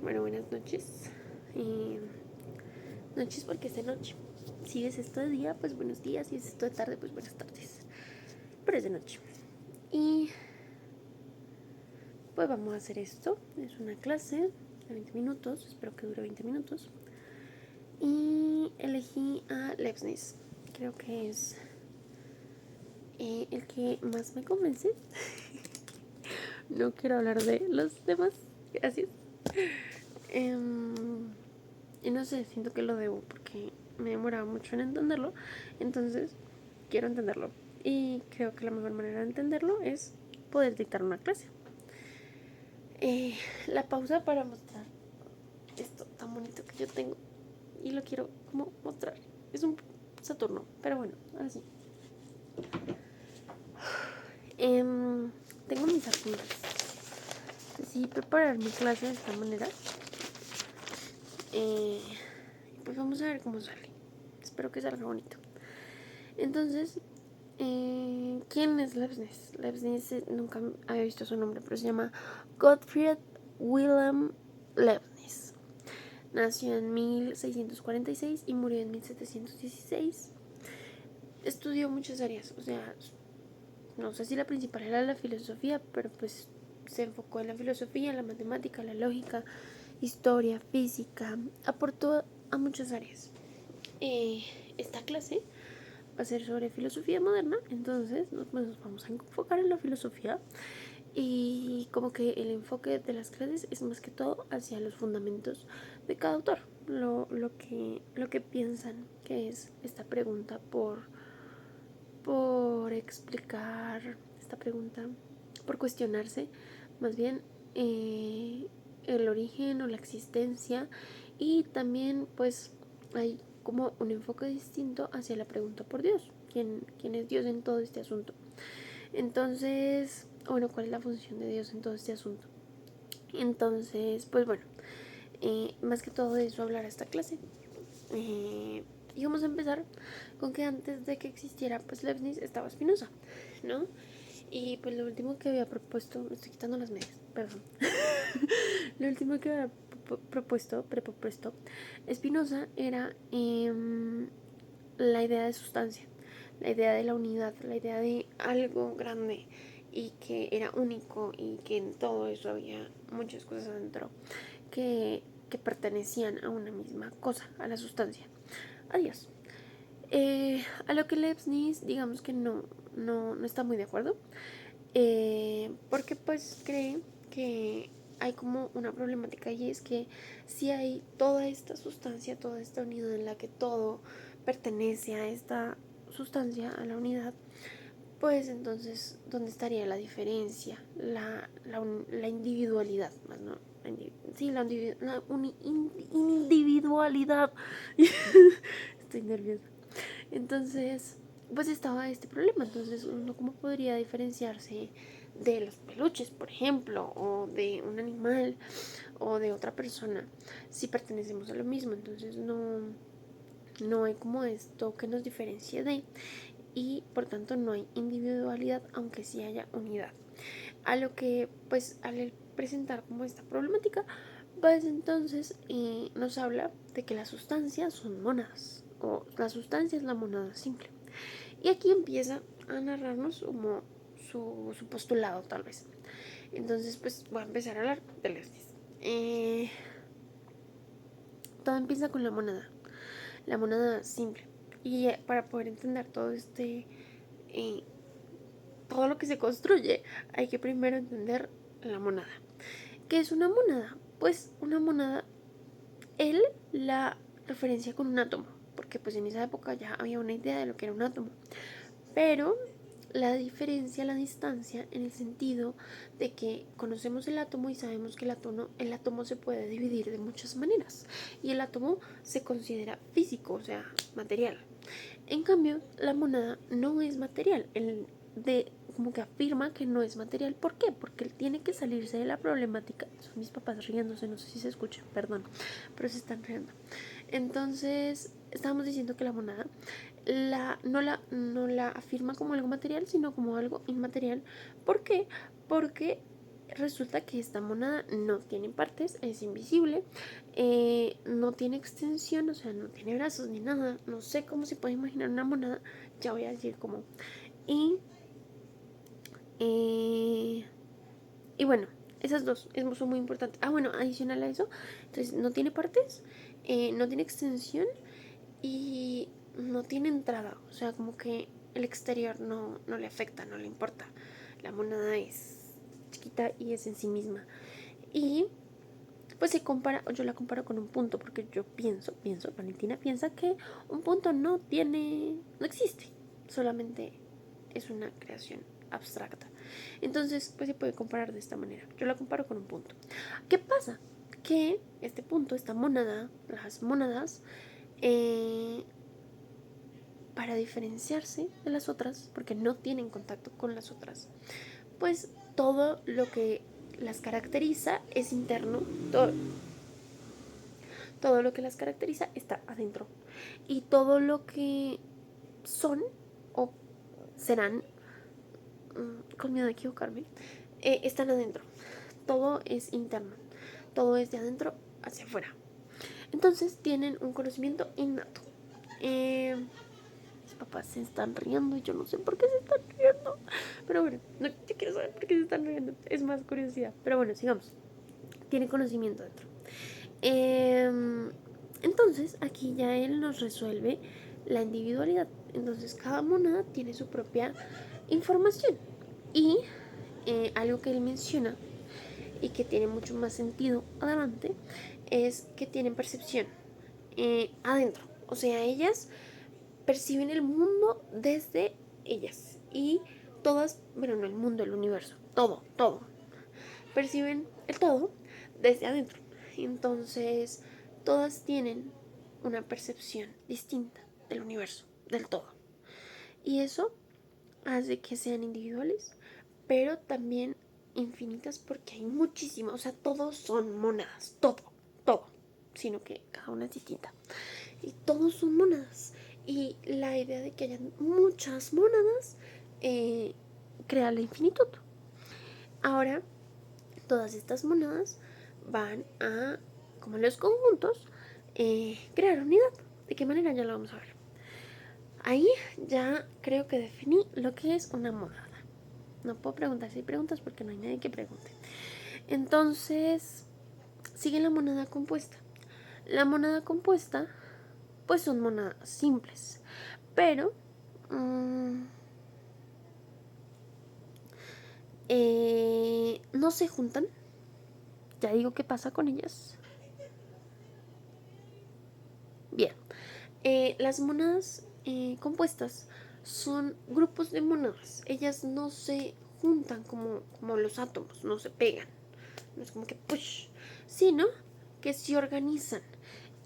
Bueno, buenas noches. Noches porque es de noche. Si es esto de día, pues buenos días. Si es esto de tarde, pues buenas tardes. Pero es de noche. Y pues vamos a hacer esto. Es una clase de 20 minutos. Espero que dure 20 minutos. Y elegí a Leibniz. Creo que es el que más me convence. No quiero hablar de los demás. Gracias. Y no sé, siento que lo debo porque me demoraba mucho en entenderlo. Entonces, quiero entenderlo. Y creo que la mejor manera de entenderlo es poder dictar una clase. La pausa para mostrar esto tan bonito que yo tengo. Y lo quiero como mostrar. Es un Saturno, pero bueno, ahora sí. Tengo mis apuntes. Decidí preparar mi clase de esta manera. Pues vamos a ver cómo sale. Espero que salga bonito. Entonces, ¿quién es Leibniz? Leibniz nunca había visto su nombre, pero se llama Gottfried Wilhelm Leibniz. Nació en 1646 y murió en 1716. Estudió muchas áreas, o sea, no sé si la principal era la filosofía, pero pues se enfocó en la filosofía, la matemática, la lógica, historia, física, aportó a muchas áreas. Esta clase va a ser sobre filosofía moderna, entonces nos vamos a enfocar en la filosofía y como que el enfoque de las clases es más que todo hacia los fundamentos de cada autor, lo que piensan que es esta pregunta por explicar, esta pregunta por cuestionarse más bien el origen o la existencia, y también pues hay como un enfoque distinto hacia la pregunta por Dios. ¿Quién es Dios en todo este asunto? Entonces, bueno, ¿cuál es la función de Dios en todo este asunto? Entonces, pues bueno, más que todo de eso hablar esta clase. Y vamos a empezar con que antes de que existiera pues Leibniz estaba Spinoza, ¿no? Y pues lo último que había propuesto, me estoy quitando las medias, perdón. Lo último que había propuesto Spinoza era la idea de sustancia, la idea de la unidad, la idea de algo grande y que era único y que en todo eso había muchas cosas adentro que pertenecían a una misma cosa, a la sustancia, a Dios. A lo que Leibniz digamos que no está muy de acuerdo, porque pues cree que hay como una problemática, y es que si hay toda esta sustancia, toda esta unidad en la que todo pertenece a esta sustancia, a la unidad, pues entonces, ¿dónde estaría la diferencia? La individualidad, más no. Sí, la individualidad. Estoy nerviosa. Entonces, pues estaba este problema. Entonces, uno cómo podría diferenciarse de los peluches, por ejemplo, o de un animal, o de otra persona, si pertenecemos a lo mismo. Entonces, no hay como esto que nos diferencie de, y por tanto no hay individualidad, aunque sí haya unidad. A lo que pues al presentar como esta problemática, pues entonces nos habla de que las sustancias son mónadas, o la sustancia es la mónada simple. Y aquí empieza a narrarnos como su postulado, tal vez. Entonces pues voy a empezar a hablar de Leibniz. Todo empieza con la monada simple. Y para poder entender eh, todo lo que se construye, hay que primero entender la monada. ¿Qué es una monada? Pues una monada, él la referencia con un átomo, porque pues en esa época ya había una idea de lo que era un átomo, pero la diferencia, la distancia, en el sentido de que conocemos el átomo y sabemos que el átomo se puede dividir de muchas maneras, y el átomo se considera físico, o sea, material. En cambio, la monada no es material. Como que afirma que no es material. ¿Por qué? Porque él tiene que salirse de la problemática. Son mis papás riéndose, no sé si se escuchan, perdón, pero se están riendo. Entonces, estábamos diciendo que la monada no la afirma como algo material, sino como algo inmaterial. ¿Por qué? Porque resulta que esta monada no tiene partes, es invisible, no tiene extensión, o sea, no tiene brazos ni nada. No sé cómo se puede imaginar una monada, ya voy a decir cómo. Y bueno, esas dos son muy importantes. Bueno, adicional a eso, entonces no tiene partes, no tiene extensión y no tiene entrada. O sea, como que el exterior no le afecta, no le importa. La monada es chiquita y es en sí misma. Y pues yo la comparo con un punto, porque yo pienso, Valentina piensa que un punto no existe, solamente es una creación abstracta. Entonces, pues se puede comparar de esta manera. Yo la comparo con un punto. ¿Qué pasa? Que este punto, esta monada, las monadas, para diferenciarse de las otras, porque no tienen contacto con las otras, pues todo lo que las caracteriza es interno, todo lo que las caracteriza está adentro. Y todo lo que son o serán, con miedo de equivocarme, están adentro. Todo es interno. Todo es de adentro hacia afuera. Entonces tienen un conocimiento innato. Mis papás se están riendo y yo no sé por qué se están riendo. Pero bueno, no, yo quiero saber por qué se están riendo. Es más curiosidad. Pero bueno, sigamos. Tiene conocimiento dentro. Entonces aquí ya él nos resuelve la individualidad. Entonces cada monada tiene su propia información. Y algo que él menciona y que tiene mucho más sentido adelante es que tienen percepción adentro. O sea, ellas perciben el mundo desde ellas. Y todas, bueno, no el mundo, el universo, todo. Perciben el todo desde adentro. Entonces, todas tienen una percepción distinta del universo, del todo. Y eso hace que sean individuales, pero también infinitas porque hay muchísimas. O sea, todos son monadas, todo. Sino que cada una es distinta. Y todos son monadas. Y la idea de que hayan muchas monadas crea la infinitud. Ahora, todas estas monadas van a, como los conjuntos, crear unidad. ¿De qué manera? Ya lo vamos a ver. Ahí ya creo que definí lo que es una monada. No puedo preguntar si hay preguntas porque no hay nadie que pregunte. Entonces, sigue la monada compuesta. La monada compuesta, pues son monadas simples, pero no se juntan. Ya digo qué pasa con ellas. Bien, las monadas compuestas son grupos de monadas. Ellas no se juntan como los átomos, no se pegan. No es como que push, sino que se organizan.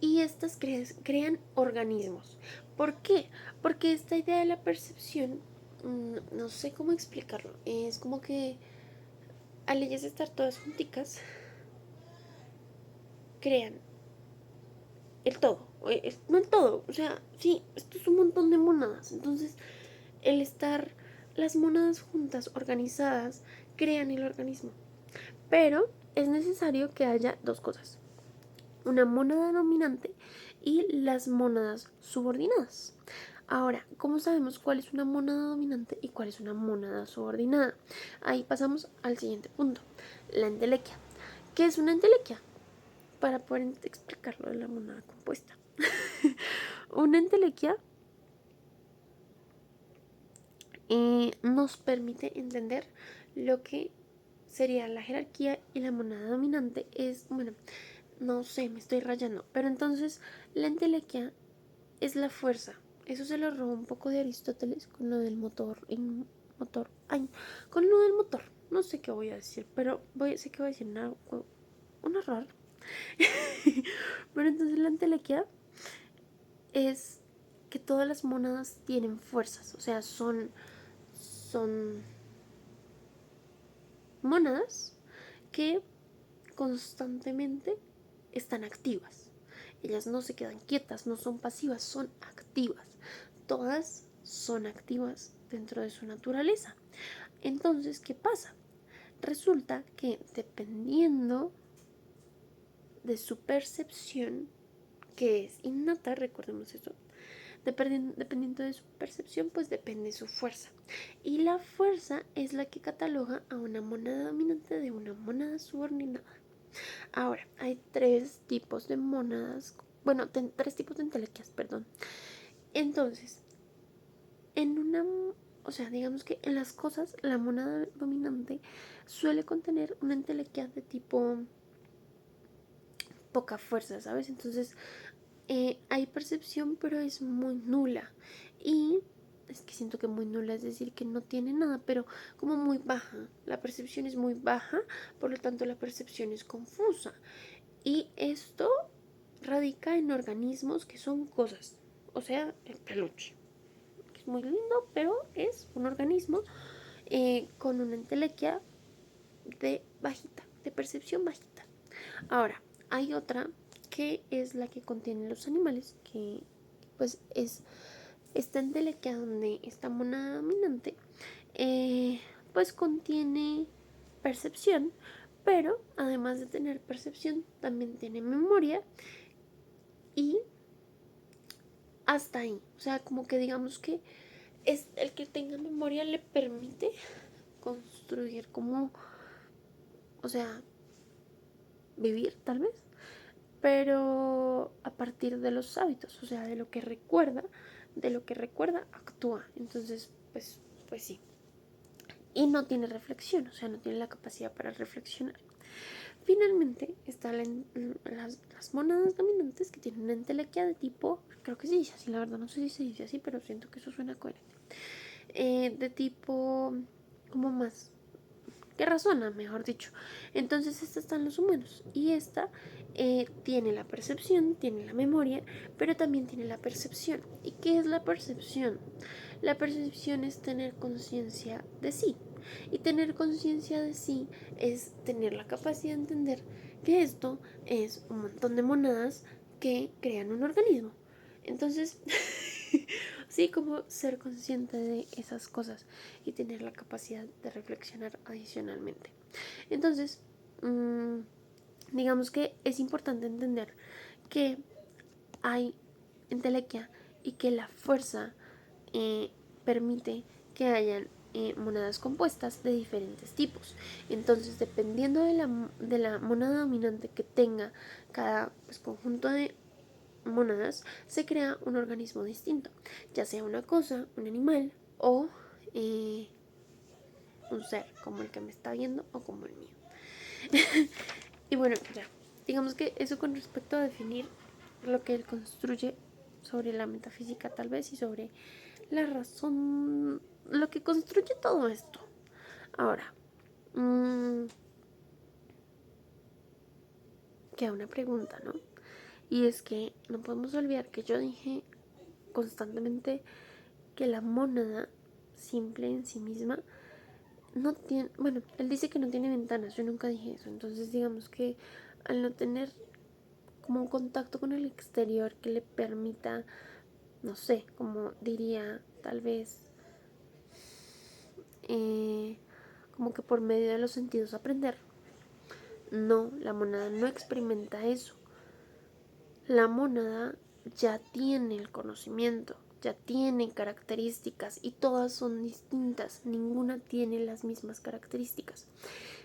Y estas crean organismos. ¿Por qué? Porque esta idea de la percepción, no sé cómo explicarlo. Es como que al ellas estar todas junticas, crean el todo. No el todo, o sea, sí, esto es un montón de monadas. Entonces, el estar las monadas juntas, organizadas, crean el organismo. Pero es necesario que haya dos cosas: una mónada dominante y las mónadas subordinadas. Ahora, ¿cómo sabemos cuál es una mónada dominante y cuál es una mónada subordinada? Ahí pasamos al siguiente punto, la entelequia. ¿Qué es una entelequia? Para poder explicarlo de la mónada compuesta. Una entelequia nos permite entender lo que sería la jerarquía, y la mónada dominante es, bueno, no sé, me estoy rayando, pero entonces la entelequia es la fuerza. Eso se lo robó un poco de Aristóteles con lo del con lo del motor. No sé qué voy a decir, pero sé que voy a decir un error. Pero entonces la entelequia es que todas las monadas tienen fuerzas, o sea, son monadas que constantemente están activas. Ellas no se quedan quietas, no son pasivas, son activas. Todas son activas dentro de su naturaleza. Entonces, ¿qué pasa? Resulta que dependiendo de su percepción, que es innata, recordemos eso, dependiendo de su percepción, pues depende su fuerza. Y la fuerza es la que cataloga a una mónada dominante de una mónada subordinada. Ahora, hay tres tipos de mónadas, bueno, tres tipos de entelequias, perdón. Entonces, o sea, digamos que en las cosas, la mónada dominante suele contener una entelequia de tipo poca fuerza, ¿sabes? Entonces, hay percepción, pero es muy nula. Y es que siento que muy nula es decir que no tiene nada, pero como muy baja. La percepción es muy baja, por lo tanto la percepción es confusa. Y esto radica en organismos que son cosas, o sea, el peluche, que es muy lindo, pero es un organismo con una entelequia de bajita, de percepción bajita. Ahora, hay otra que es la que contiene los animales, que pues es esta entelequia donde esta mónada dominante pues contiene percepción, pero además de tener percepción también tiene memoria y hasta ahí. O sea, como que digamos que es el que tenga memoria le permite construir como, o sea, vivir tal vez, pero a partir de los hábitos, o sea, de lo que recuerda, actúa. Entonces, pues sí. Y no tiene reflexión, o sea, no tiene la capacidad para reflexionar. Finalmente están las mónadas dominantes que tienen una entelequia de tipo, creo que se dice así, la verdad no sé si se dice así, pero siento que eso suena coherente. De tipo como más que razona, mejor dicho. Entonces esta están los humanos y esta tiene la percepción, tiene la memoria, pero también tiene la percepción. ¿Y qué es la percepción? La percepción es tener conciencia de sí. Y tener conciencia de sí es tener la capacidad de entender que esto es un montón de monadas que crean un organismo. Entonces, sí, como ser consciente de esas cosas y tener la capacidad de reflexionar adicionalmente. Entonces, digamos que es importante entender que hay entelequia y que la fuerza permite que hayan monadas compuestas de diferentes tipos. Entonces, dependiendo de la monada dominante que tenga cada pues, conjunto de monadas, se crea un organismo distinto, ya sea una cosa, un animal o un ser como el que me está viendo o como el mío. Y bueno, ya, digamos que eso con respecto a definir lo que él construye sobre la metafísica tal vez y sobre la razón, lo que construye todo esto. Ahora, queda una pregunta, ¿no? Y es que no podemos olvidar que yo dije constantemente que la mónada simple en sí misma no tiene, bueno, él dice que no tiene ventanas, yo nunca dije eso, entonces digamos que al no tener como un contacto con el exterior que le permita, no sé, como diría tal vez, como que por medio de los sentidos aprender. No, la mónada no experimenta eso. La mónada ya tiene el conocimiento, ya tiene características y todas son distintas, ninguna tiene las mismas características.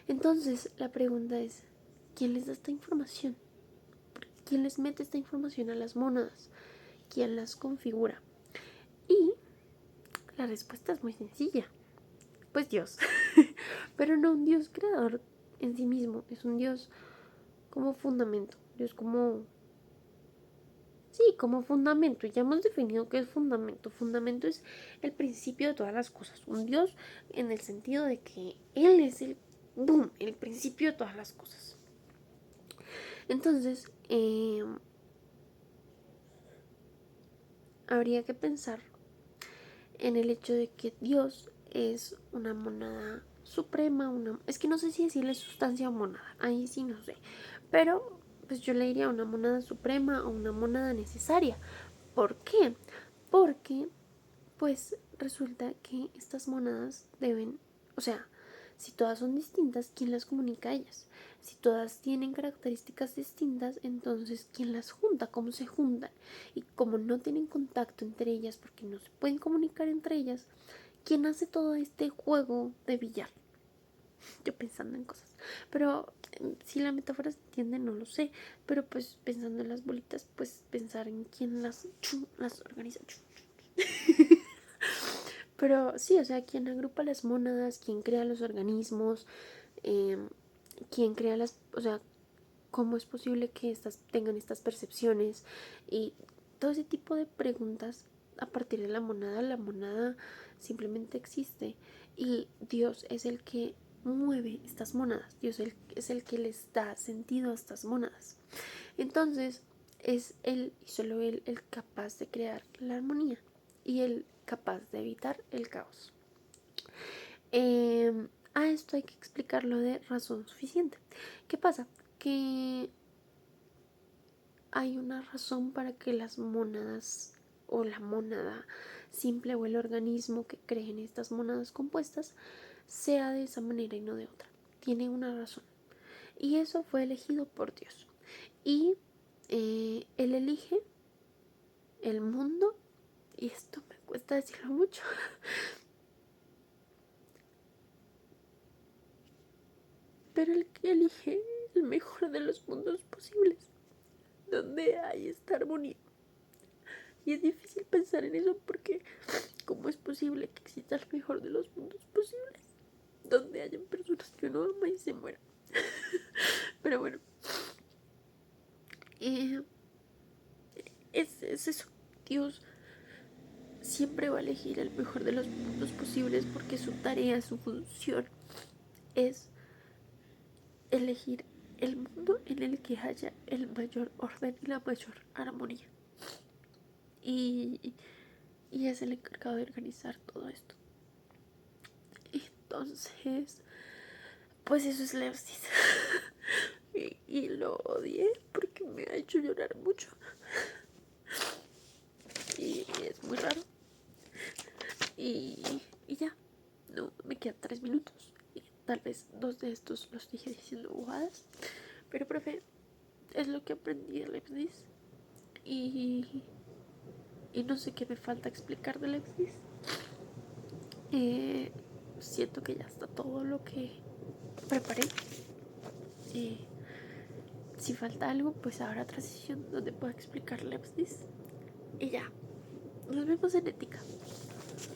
Entonces la pregunta es, ¿quién les da esta información? ¿Quién les mete esta información a las mónadas? ¿Quién las configura? Y la respuesta es muy sencilla, pues Dios. Pero no un Dios creador en sí mismo, es un Dios como fundamento, Dios como... Sí, como fundamento. Ya hemos definido qué es fundamento. Fundamento es el principio de todas las cosas. Un Dios en el sentido de que Él es el boom, el principio de todas las cosas. Entonces, habría que pensar en el hecho de que Dios es una monada suprema, es que no sé si decirle sustancia o monada, ahí sí no sé, pero pues yo le diría una monada suprema o una monada necesaria. ¿Por qué? Porque pues resulta que estas monadas deben, o sea, Si todas son distintas, ¿quién las comunica a ellas? Si todas tienen características distintas, entonces ¿quién las junta? ¿Cómo se juntan? Y como no tienen contacto entre ellas porque no se pueden comunicar entre ellas, ¿quién hace todo este juego de billar? Yo pensando en cosas. Pero si la metáfora se entiende, no lo sé. Pero pues pensando en las bolitas, pues pensar en quién las organiza. Pero sí, o sea, quién agrupa las mónadas, quién crea los organismos, eh, quién crea las, o sea, cómo es posible que estas tengan estas percepciones y todo ese tipo de preguntas a partir de la monada simplemente existe y Dios es el que mueve estas monadas, Dios es el que les da sentido a estas monadas. Entonces es él y solo él el capaz de crear la armonía y el capaz de evitar el caos. A esto hay que explicarlo de razón suficiente. ¿Qué pasa? Que hay una razón para que las mónadas o la mónada simple o el organismo que creen estas mónadas compuestas sea de esa manera y no de otra. Tiene una razón. Y eso fue elegido por Dios. Y Él elige el mundo, y esto me cuesta decirlo mucho, pero Él elige el mejor de los mundos posibles, donde hay esta armonía. Y es difícil pensar en eso porque ¿cómo es posible que exista el mejor de los mundos posibles? Donde hayan personas que uno ama y se mueran. Pero bueno, eh, es eso. Dios siempre va a elegir el mejor de los mundos posibles porque su tarea, su función es elegir el mundo en el que haya el mayor orden y la mayor armonía. Y, y es el encargado de organizar todo esto. Entonces, pues eso es Leipzig. y lo odié porque me ha hecho llorar mucho. Y es muy raro. Y ya, no, me quedan 3 minutos. Y tal vez 2 de estos los dije diciendo bobadas. Pero, profe, es lo que aprendí de Leibniz. Y, y no sé qué me falta explicar de Leibniz. Eh, Siento que ya está todo lo que preparé. Eh, si falta algo, pues habrá otra sesión donde pueda explicar Leibniz. Y ya, nos vemos en ética.